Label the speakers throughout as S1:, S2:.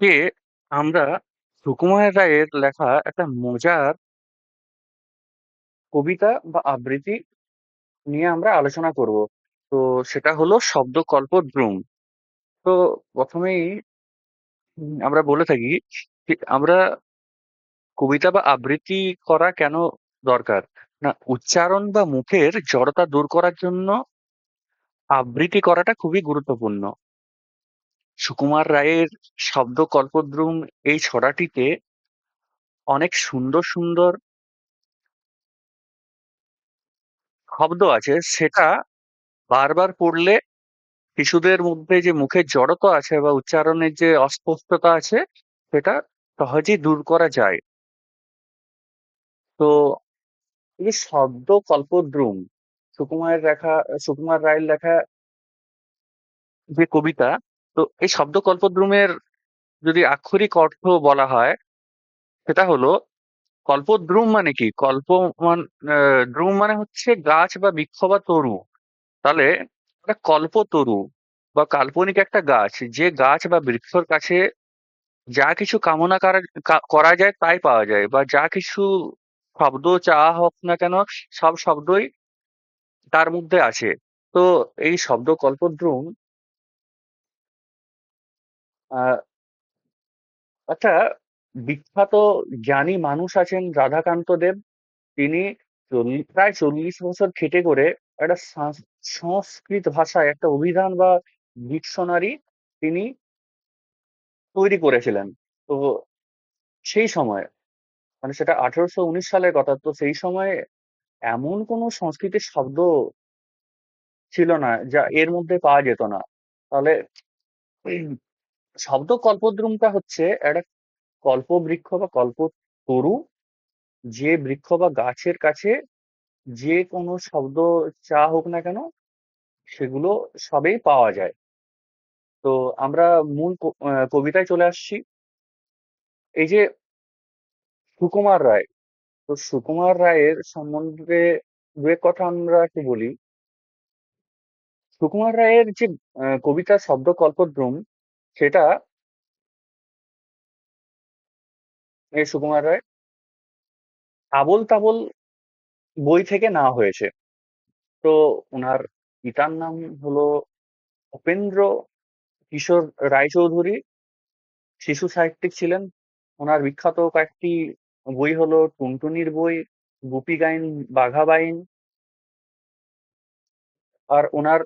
S1: আজকে আমরা সুকুমার রায়ের লেখা একটা মজার কবিতা বা আবৃত্তি নিয়ে আমরা আলোচনা করব। তো সেটা হলো শব্দকল্পদ্রুম। তো প্রথমেই আমরা বলে থাকি যে আমরা কবিতা বা আবৃত্তি করা কেন দরকার। না, উচ্চারণ বা মুখের জড়তা দূর করার জন্য আবৃত্তি করাটা খুবই গুরুত্বপূর্ণ। সুকুমার রায়ের শব্দকল্পদ্রুম এই ছড়াটিতে অনেক সুন্দর সুন্দর শব্দ আছে, সেটা বারবার পড়লে শিশুদের মধ্যে যে মুখের জড়তা আছে বা উচ্চারণের যে অস্পষ্টতা আছে সেটা সহজেই দূর করা যায়। তো এই যে শব্দ কল্পদ্রুম, সুকুমার রায়ের লেখা যে কবিতা, তো এই শব্দ কল্পদ্রুমের যদি আক্ষরিক অর্থ বলা হয় সেটা হলো কল্পদ্রুম মানে কি দ্রুম মানে হচ্ছে গাছ বা বৃক্ষ বা তরু। তাহলে একটা কল্পতরু বা কাল্পনিক একটা গাছ, যে গাছ বা বৃক্ষর কাছে যা কিছু কামনা করা যায় তাই পাওয়া যায়, বা যা কিছু শব্দ চাওয়া হোক না কেন সব শব্দই তার মধ্যে আছে। তো এই শব্দ কল্পদ্রুম আহ একটা বিখ্যাত জ্ঞানী মানুষ আছেন রাধাকান্ত দেব। তিনি প্রায় 40 বছর খেটে করে একটা সংস্কৃত ভাষায় একটা অভিধান বা ডিকশনারি তিনি তৈরি করেছিলেন। তো সেই সময়, মানে সেটা 1819 সালের কথা, তো সেই সময়ে এমন কোনো সংস্কৃতের শব্দ ছিল না যা এর মধ্যে পাওয়া যেত না। তাহলে উম, শব্দ কল্পদ্রুমটা হচ্ছে একটা কল্পবৃক্ষ বা কল্পতরু, যে বৃক্ষ বা গাছের কাছে যে কোনো শব্দ চা হোক না কেন সেগুলো সবই পাওয়া যায়। তো আমরা মূল কবিতায় চলে আসছি। এই যে সুকুমার রায়, তো সুকুমার রায়ের সম্বন্ধে দু এক কথা আমরা একটু বলি। সুকুমার রায়ের যে কবিতা শব্দ কল্পদ্রুম, সেটা এই সুকুমার রায় আবোল তাবোল বই থেকে নেওয়া হয়েছে। তো ওনার পিতার নাম হলো উপেন্দ্র কিশোর রায়চৌধুরী, শিশু সাহিত্যিক ছিলেন। ওনার বিখ্যাত কয়েকটি বই হলো টুনটুনির বই, গুপি গাইন বাঘা বাইন। আর ওনার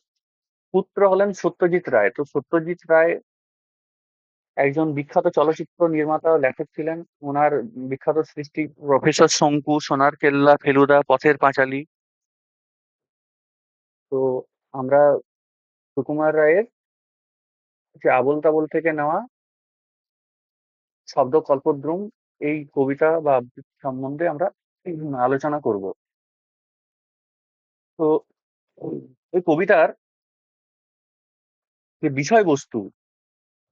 S1: পুত্র হলেন সত্যজিৎ রায়। তো সত্যজিৎ রায় একজন বিখ্যাত চলচ্চিত্র নির্মাতা ও লেখক ছিলেন। ওনার বিখ্যাত সৃষ্টি প্রফেসর শঙ্কু, সোনার কেল্লা, ফেলুদা, পথের পাঁচালী। তো আমরা সুকুমার রায়ের যে আবোল তাবোল থেকে নেওয়া শব্দ কল্পদ্রুম এই কবিতা বা আবৃত্তি সম্বন্ধে আমরা আলোচনা করব। তো এই কবিতার যে বিষয়বস্তু,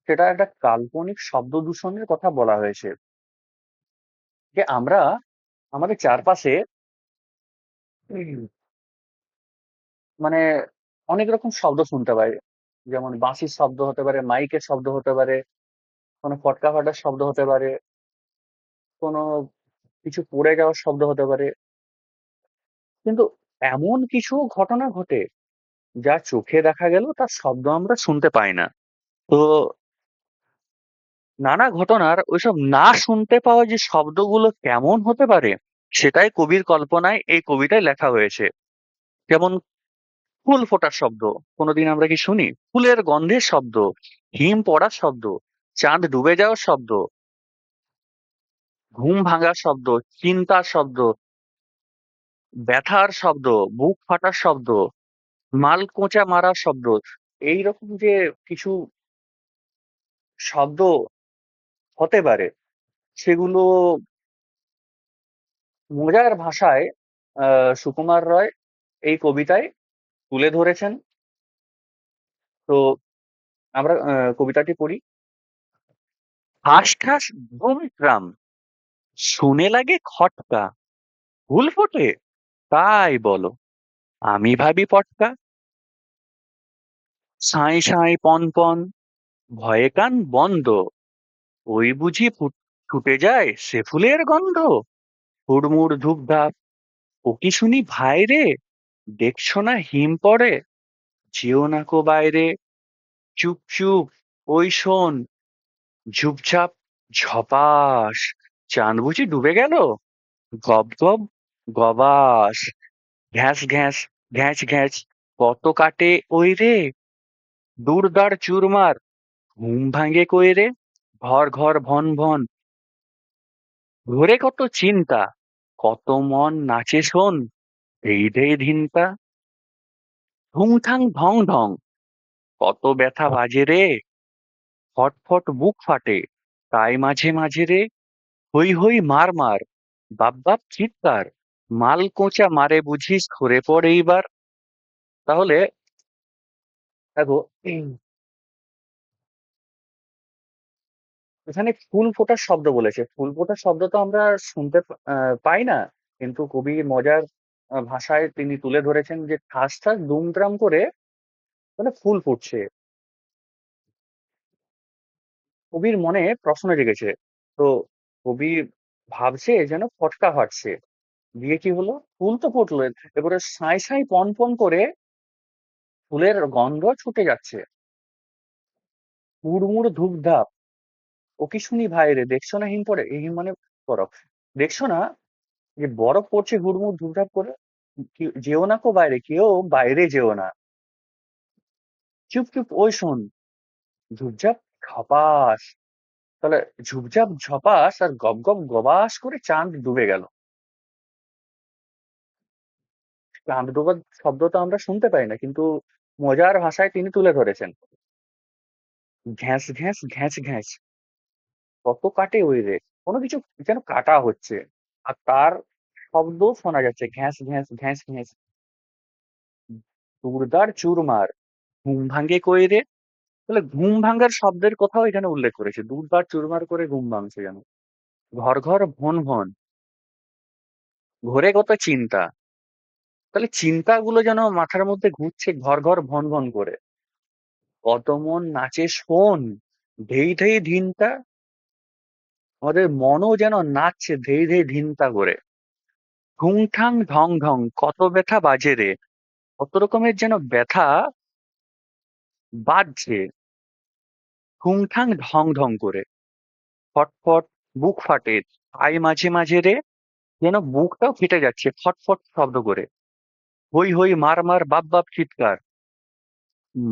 S1: সেটা একটা কাল্পনিক শব্দ দূষণের কথা বলা হয়েছে। যে আমরা আমাদের চারপাশে মানে অনেক রকম শব্দ শুনতে পাই। যেমন বাঁশির শব্দ হতে পারে, মাইকের শব্দ হতে পারে, কোনো ফটকা ফাটার শব্দ হতে পারে, কোনো কিছু পড়ে যাওয়ার শব্দ হতে পারে। কিন্তু এমন কিছু ঘটনা ঘটে যা চোখে দেখা গেল তার শব্দ আমরা শুনতে পাই না। তো নানা ঘটনার ওইসব না শুনতে পাওয়া যে শব্দগুলো কেমন হতে পারে, সেটাই কবির কল্পনায় এই কবিতায় লেখা হয়েছে। যেমন ফুল ফোটার শব্দ, কোনোদিন আমরা কি শুনি? ফুলের গন্ধের শব্দ, হিম পড়ার শব্দ, চাঁদ ডুবে যাওয়ার শব্দ, ঘুম ভাঙার শব্দ, চিন্তার শব্দ, ব্যথার শব্দ, বুক ফাটার শব্দ, মাল কোঁচা মারার শব্দ। এইরকম যে কিছু শব্দ হতে পারে, সেগুলো মজার ভাষায় সুকুমার রায় এই কবিতায় তুলে ধরেছেন। তো আমরা কবিতাটি পড়ি। ঠাস ঠাস ধুম ট্রাম, শুনে লাগে খটকা, ভুল ফোটে তাই বলো, আমি ভাবি পটকা, সাঁই সাঁই পন পন, ভয়ে কান বন্ধ, ওই বুঝি ছুটে যায় সে ফুলের গন্ধ। হুড়মুড় ধূপধাপ, ও কি শুনি ভাই রে, দেখছো না হিম পড়ে, যেও না কো বাইরে। চুপ চুপ, ওই শোন, ঝুপঝাপ, ঝপাস, চাঁদ বুঝি ডুবে গেল। গব গব, গবাস, ঘ্যাস ঘ্যাস, ঘ্যাঁচ ঘ্যাঁচ, কত কাটে ওই রে, দূর চুরমার, ঘুম ভাঙে কই রে, ঘর ঘর ভন ভন, ঘোরে কত চিন্তা, কত মন নাচে শোন, ধেই ধেই ধিনতা, ঠুংঠাং ঢং ঢং, কত ব্যথা বাজে রে, ফটফট বুক ফাটে, তাই মাঝে মাঝে রে, হৈ হৈ মার মার, বাপ বাপ চিৎকার, মাল কোঁচা মারে বুঝি সরে পড়ে এইবার। তাহলে দেখো, এখানে ফুল ফোটার শব্দ বলেছে। ফুল ফোটার শব্দ তো আমরা শুনতে পাই না, কিন্তু কবি মজার ভাষায় তিনি তুলে ধরেছেন যে ঠাস ঠাস দুমদাম করে মানে ফুল ফুটছে। কবির মনে প্রশ্ন জেগেছে। তো কবি ভাবছে যেন ফটকা ফাটছে। দিয়ে কি হলো, ফুল তো ফুটলো, এবারে সাঁই সাঁই পন পন করে ফুলের গন্ধ ছুটে যাচ্ছে। হুড়মুড় ধূপধাপ, ও কি শুনি ভাই রে, দেখছো না হিম পড়ে, এই হিম মানে বরফ, দেখছো না যে বরফ পড়ছে হুড়মুড় ধূপধাপ করে। যেও না কো বাইরে, কেউ বাইরে যেও না। চুপ চুপ, ওই শোন, ঝুপঝাপ, ঝপাস। তাহলে ঝুপঝাপ ঝপাস আর গপ গপ গবাস করে চাঁদ ডুবে গেল। চাঁদ ডোবার শব্দ তো আমরা শুনতে পাই না, কিন্তু মজার ভাষায় তিনি তুলে ধরেছেন। ঘ্যাঁস ঘ্যাঁস, ঘ্যাঁচ ঘ্যাঁচ, কত কাটে ওই রে, কোনো কিছু যেন কাটা হচ্ছে, আর তার শব্দ শোনা যাচ্ছে, ঘ্যাঁস ঘ্যাঁস, ঘ্যাঁস ঘ্যাঁস, চুরদার চুরমার, ঘুম ভাঙে কই রে। তাহলে ঘুম ভাঙার শব্দের কথাও এখানে উল্লেখ করেছে, দুর্বার চুরমার করে ঘুম ভাঙছে যেন। ঘর ঘর ভন ভন, ঘোরে কত চিন্তা। তাহলে চিন্তাগুলো যেন মাথার মধ্যে ঘুরছে ঘর ঘর ভন ভন করে। কত মন নাচে শোন, ধেই ধেই ধিনতা, আমাদের মনও যেন নাচছে ধেই ধেই ধিনতা করে। ঠুংঠাং ঢং ঢং, কত ব্যথা বাজে রে, কত রকমের যেন ব্যথা বাজছে, ঠুংঠাং ঢং ঢং করে। ফটফট, বুক ফাটে, তাই মাঝে মাঝে রে, যেন বুকটাও ফেটে যাচ্ছে ফটফট শব্দ করে। হই হই মার মার, বাপ বাপ চিৎকার,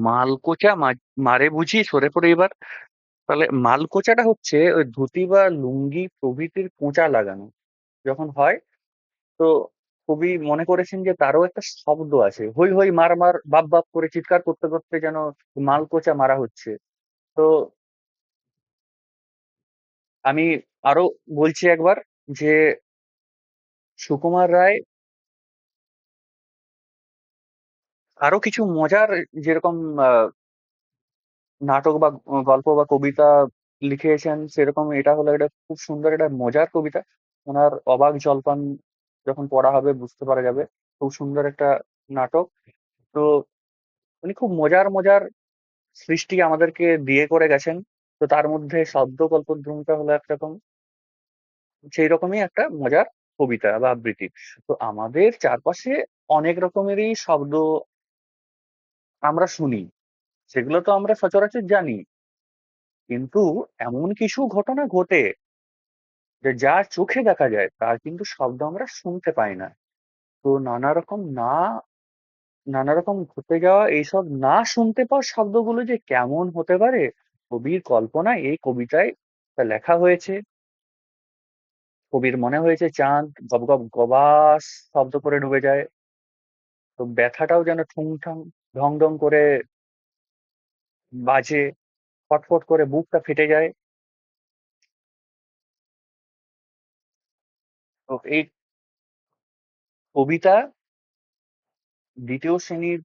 S1: মালকোঁচা মারে বুঝি সরে পড়ে এবার। তাহলে মালকোঁচাটা হচ্ছে ওই ধুতি বা লুঙ্গি প্রভৃতির কোঁচা লাগানো যখন হয়, তো কবি মনে করেছেন যে তারও একটা শব্দ আছে, হই হই মার মার, বাপ বাপ করে চিৎকার করতে করতে যেন মালকোঁচা মারা হচ্ছে। তো আমি আরো বলছি একবার, যে সুকুমার রায় আরো কিছু মজার, যেরকম নাটক বা গল্প বা কবিতা লিখেছেন, সেরকম এটা হলো একটা খুব সুন্দর একটা মজার কবিতা। ওনার অবাক জলপান যখন পড়া হবে বুঝতে পারা যাবে, খুব সুন্দর একটা নাটক। তো উনি খুব মজার মজার সৃষ্টি আমাদেরকে দিয়ে করে গেছেন। তো তার মধ্যে শব্দ কল্পদ্রুমটা হলো একরকম, সেই রকমই একটা মজার কবিতা বা আবৃত্তি। তো আমাদের চারপাশে অনেক রকমেরই শব্দ আমরা শুনি, সেগুলো তো আমরা সচরাচর জানি, কিন্তু এমন কিছু ঘটনা ঘটে যে যা চোখে দেখা যায় তার কিন্তু শব্দ আমরা শুনতে পাই না। তো নানা রকম ঘটে যাওয়া এইসব না শুনতে পাওয়া শব্দগুলো যে কেমন হতে পারে, কবির কল্পনায় এই কবিতায় তা লেখা হয়েছে। কবির মনে হয়েছে চাঁদ গব গব গবাস শব্দ করে ডুবে যায়, তো ব্যথাটাও যেন ঠুং ঠাং ঢং ঢং করে বাজে, ফটফট করে বুকটা ফেটে যায়। তো এই কবিতা দ্বিতীয় শ্রেণীর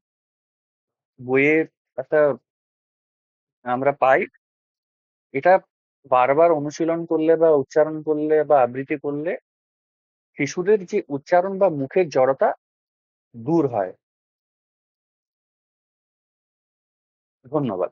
S1: বইয়ে একটা আমরা পাই। এটা বারবার অনুশীলন করলে বা উচ্চারণ করলে বা আবৃত্তি করলে শিশুদের যে উচ্চারণ বা মুখের জড়তা দূর হয়। ধন্যবাদ।